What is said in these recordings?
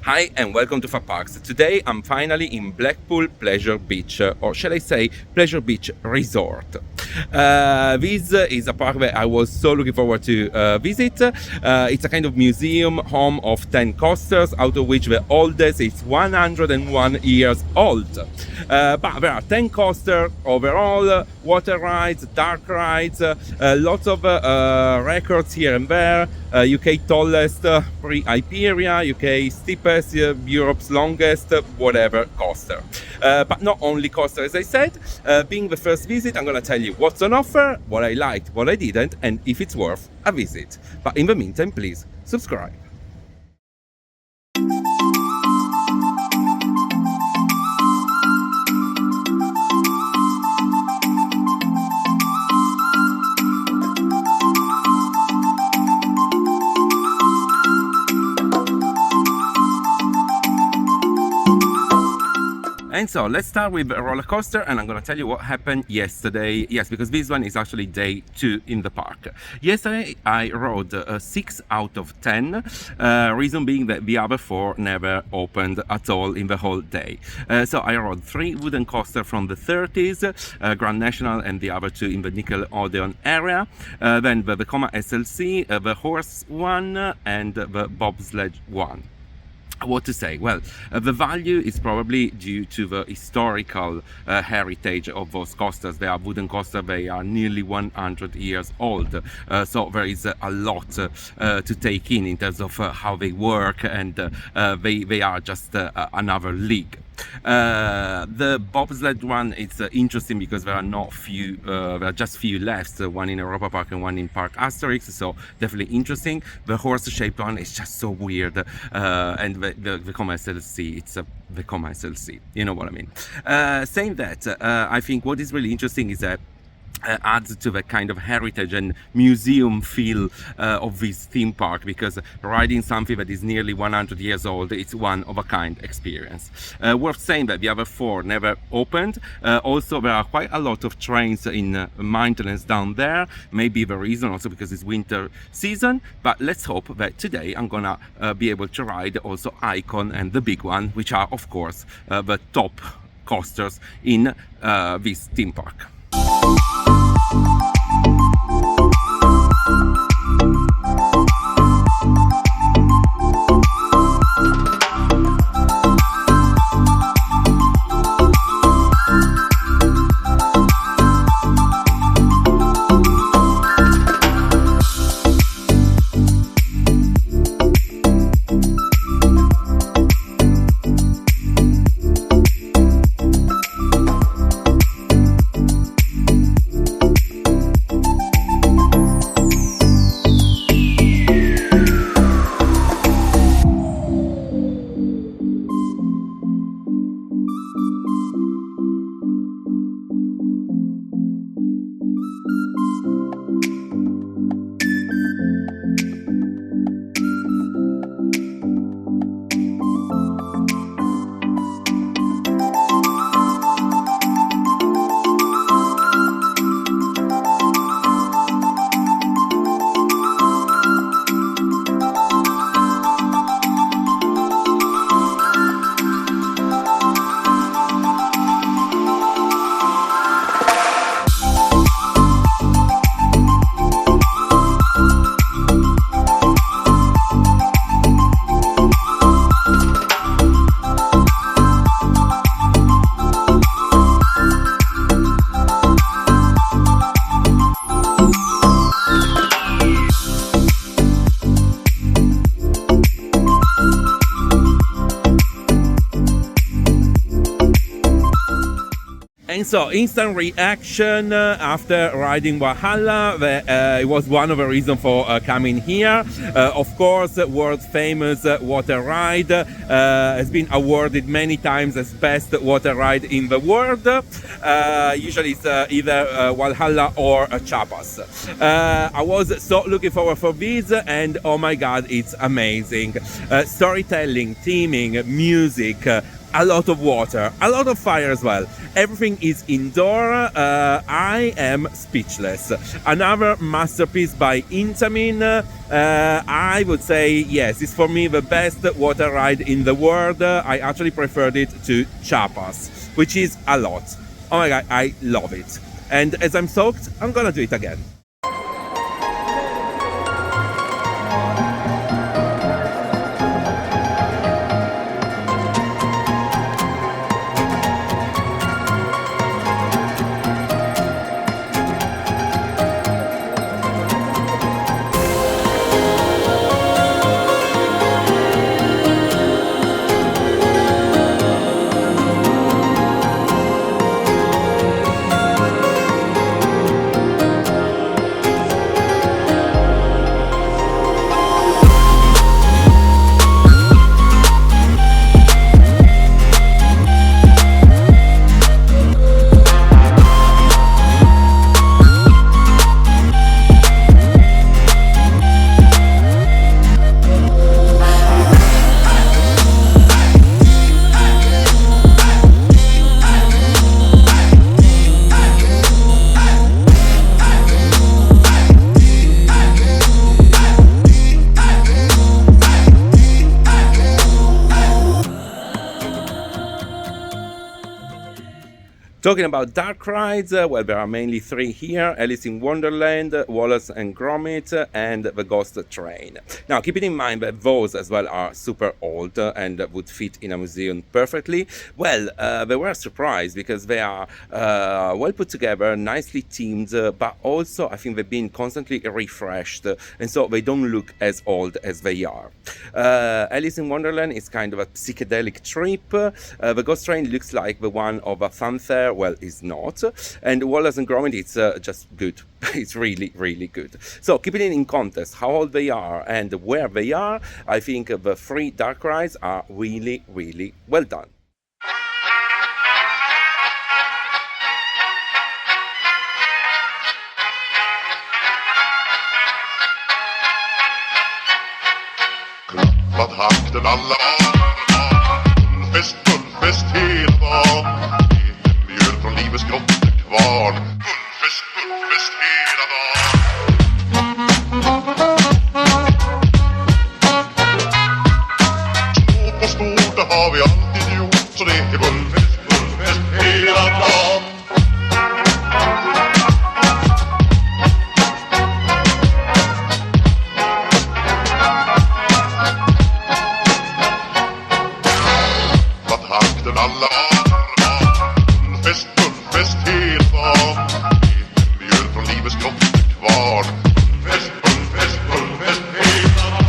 Hi and welcome to FAParks. Today I'm finally in Blackpool Pleasure Beach, or shall I say Pleasure Beach Resort. This is a park that I was so looking forward to visit. It's a kind of museum home of 10 coasters, out of which the oldest is 101 years old. But there are 10 coasters overall, water rides, dark rides, lots of records here and there. UK tallest pre-Iberia, UK steepest, Europe's longest, whatever coaster. But not only coaster, as I said. Being the first visit, I'm gonna tell you what's on offer, what I liked, what I didn't, and if it's worth a visit. But in the meantime, please subscribe. And so let's start with a roller coaster, and I'm going to tell you what happened yesterday. Yes, because this one is actually day 2 in the park. Yesterday I rode 6 out of 10, reason being that the other 4 never opened at all in the whole day. So I rode 3 wooden coasters from the 30s, Grand National and the other 2 in the Nickelodeon area, then the Vekoma SLC, the horse one and the bobsled one. What to say? Well, the value is probably due to the historical heritage of those coasters. They are wooden coasters, they are nearly 100 years old, so there is a lot to take in terms of how they work, and they are just another league. The bobsled one is interesting because there are not few, there are just few left, one in Europa Park and one in Park Asterix, so definitely interesting. The horse-shaped one is just so weird, and the Vekoma SLC, it's a Vekoma SLC, you know what I mean. Saying that, I think what is really interesting is that adds to the kind of heritage and museum feel of this theme park, because riding something that is nearly 100 years old, it's one of a kind experience. Worth saying that the other 4 never opened. Also, there are quite a lot of trains in maintenance down there, maybe the reason also because it's winter season, but let's hope that today I'm gonna be able to ride also Icon and the big one, which are of course the top coasters in this theme park. And so, instant reaction after riding Valhalla. It was one of the reasons for coming here. Of course, world famous water ride has been awarded many times as best water ride in the world. Usually it's either Valhalla or Chiapas. I was so looking forward for this, and oh my god, it's amazing. Storytelling, theming, music, a lot of water, a lot of fire as well. Everything is indoor. I am speechless. Another masterpiece by Intamin. I would say yes, it's for me the best water ride in the world. I actually preferred it to Chapas, which is a lot. Oh my god, I love it. And as I'm soaked, I'm gonna do it again. Talking about dark rides, well, there are mainly three here: Alice in Wonderland, Wallace and Gromit, and the Ghost Train. Now, keeping in mind that those as well are super old and would fit in a museum perfectly, well, they were surprised because they are well put together, nicely themed, but also I think they've been constantly refreshed, and so they don't look as old as they are. Alice in Wonderland is kind of a psychedelic trip. The Ghost Train looks like the one of a fanfare. Well, it's not. And Wallace and Gromit, it's just good. It's really, really good. So, keeping it in context, how old they are and where they are, I think the three dark rides are really, really well done. Klappat hakten alla fullfest hela dagen. Mjöl från livets grottekvarn. Fullfest hela dagen. Små på stort, det har vi alltid gjort. Så det är fullfest hela dagen. Alla fullfest hela dagen. Mjöl från livets grottekvarn. Fullfest hela dagen.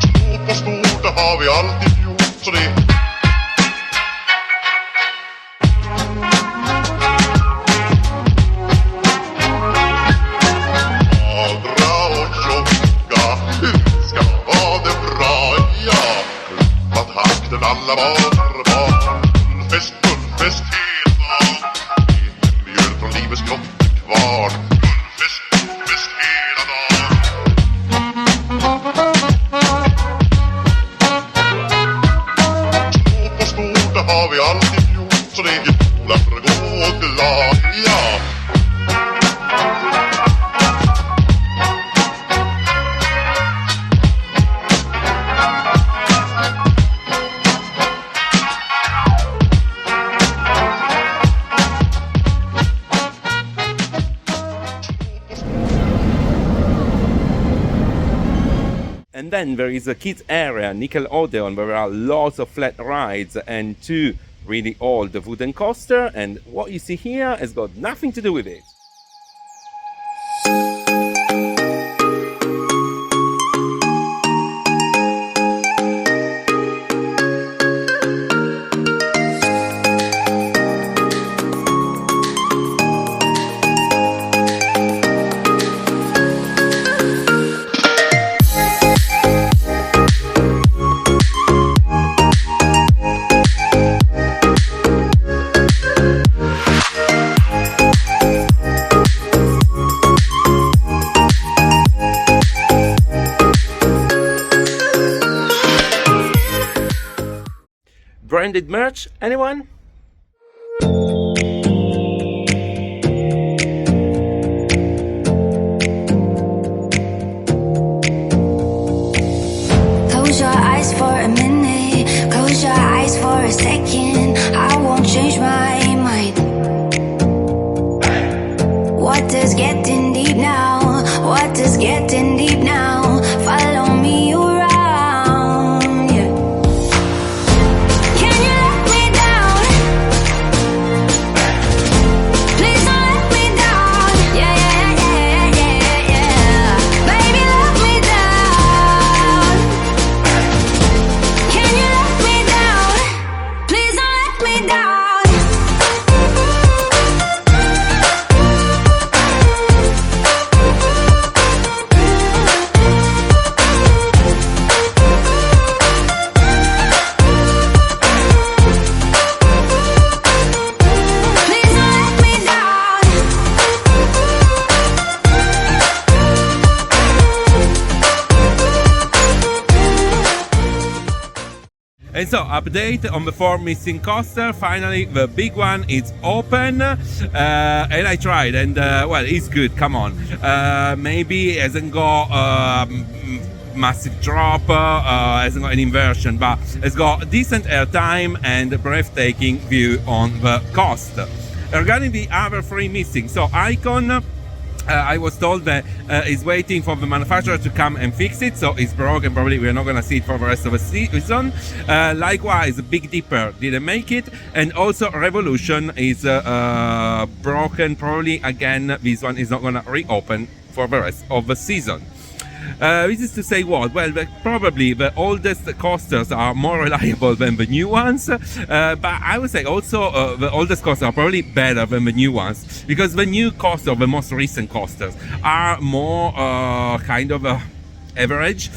Små på stort, det har vi alltid gjort. Så det alla barn. Fullfest hela dagen. Mjöl från livets grottekvarn. Fullfest hela dagen. Små på stort, det har vi alltid gjort. Så det är goda för att gå glad, ja. And then there is a kids area, Nickelodeon, where there are lots of flat rides and two really old wooden coaster, and what you see here has got nothing to do with it. branded merch? Anyone? Close your eyes for a minute, close your eyes for a second. I won't change my mind. What does getting deep now? What does getting deep now? Follow me around, yeah. Can you let me down? Please don't let me down. Yeah, yeah, yeah, yeah, yeah. Baby, let me down. Can you let me down? Please don't let me down. Please don't let me down. And so, update on the 4 missing coaster. Finally, the big one is open, and I tried, and well, it's good. Come on, maybe it hasn't got massive drop, hasn't got an inversion, but it's got decent airtime and breathtaking view on the coast. Regarding the other 3 missing, so Icon. I was told that is waiting for the manufacturer to come and fix it, so it's broken. Probably we're not gonna see it for the rest of the season. Likewise, Big Dipper didn't make it, and also Revolution is broken. Probably again, this one is not gonna reopen for the rest of the season. This is to say what? Well, probably the oldest coasters are more reliable than the new ones, but I would say also the oldest coasters are probably better than the new ones, because the new coasters, the most recent coasters, are more kind of average.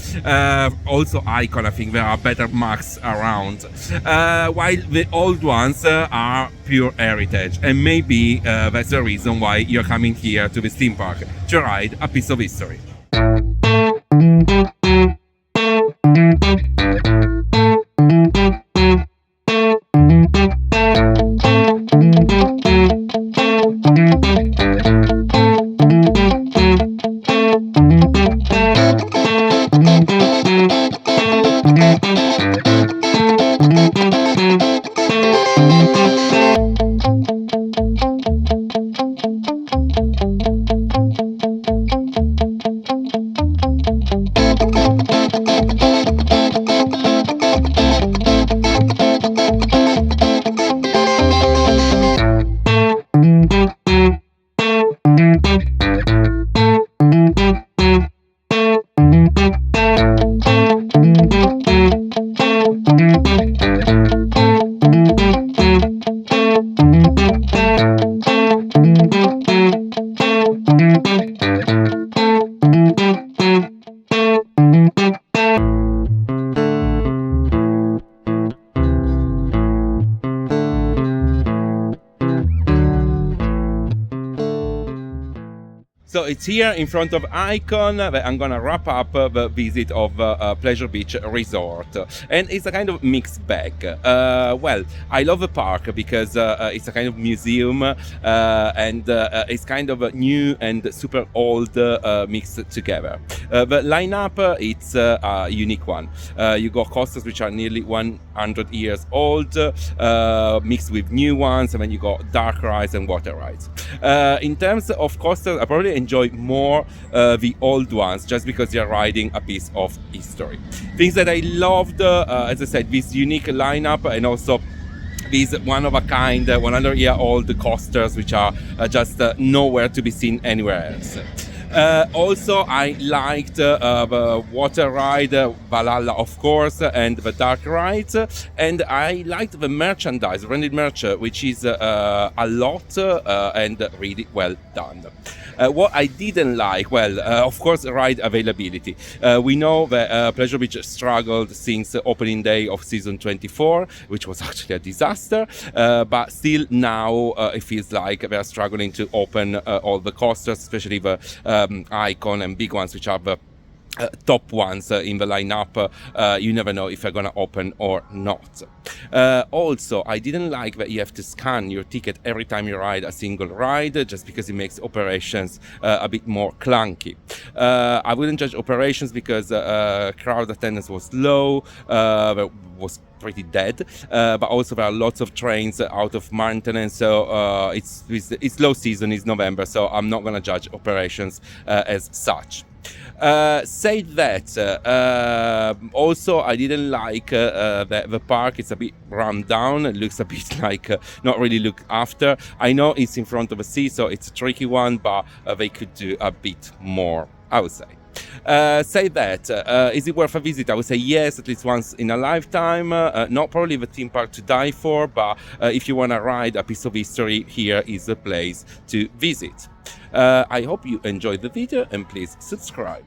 Also Icon, I think there are better marks around, while the old ones are pure heritage, and maybe that's the reason why you're coming here to the theme park to ride a piece of history. So it's here in front of Icon that I'm gonna wrap up the visit of Pleasure Beach Resort, and it's a kind of mixed bag. Well, I love the park because it's a kind of museum, and it's kind of new and super old mixed together. The lineup, it's a unique one. You got coasters which are nearly 100 years old, mixed with new ones, and then you got dark rides and water rides. In terms of coasters, I probably enjoy more the old ones, just because they are riding a piece of history. Things that I loved, as I said, this unique lineup, and also these one-of-a-kind 100-year-old coasters which are just nowhere to be seen anywhere else. Also, I liked the water ride, Valhalla of course, and the dark rides, and I liked the merchandise, branded merch, which is a lot and really well done. What I didn't like, well, of course, ride availability. We know that Pleasure Beach struggled since opening day of season 24, which was actually a disaster, but still now it feels like they're struggling to open all the coasters, especially the Icon and big ones, which are the top ones in the lineup. You never know if they're gonna open or not. Also, I didn't like that you have to scan your ticket every time you ride a single ride, just because it makes operations a bit more clunky. I wouldn't judge operations because crowd attendance was low, was pretty dead, but also there are lots of trains out of maintenance, so it's low season, it's November, so I'm not gonna judge operations as such. Say that, also I didn't like the park. It's a bit run down. It looks a bit like not really looked after. I know it's in front of a sea, so it's a tricky one, but they could do a bit more, I would say. Say that, is it worth a visit? I would say yes, at least once in a lifetime. Not probably the theme park to die for, but if you want to ride a piece of history, here is the place to visit. I hope you enjoyed the video, and please subscribe.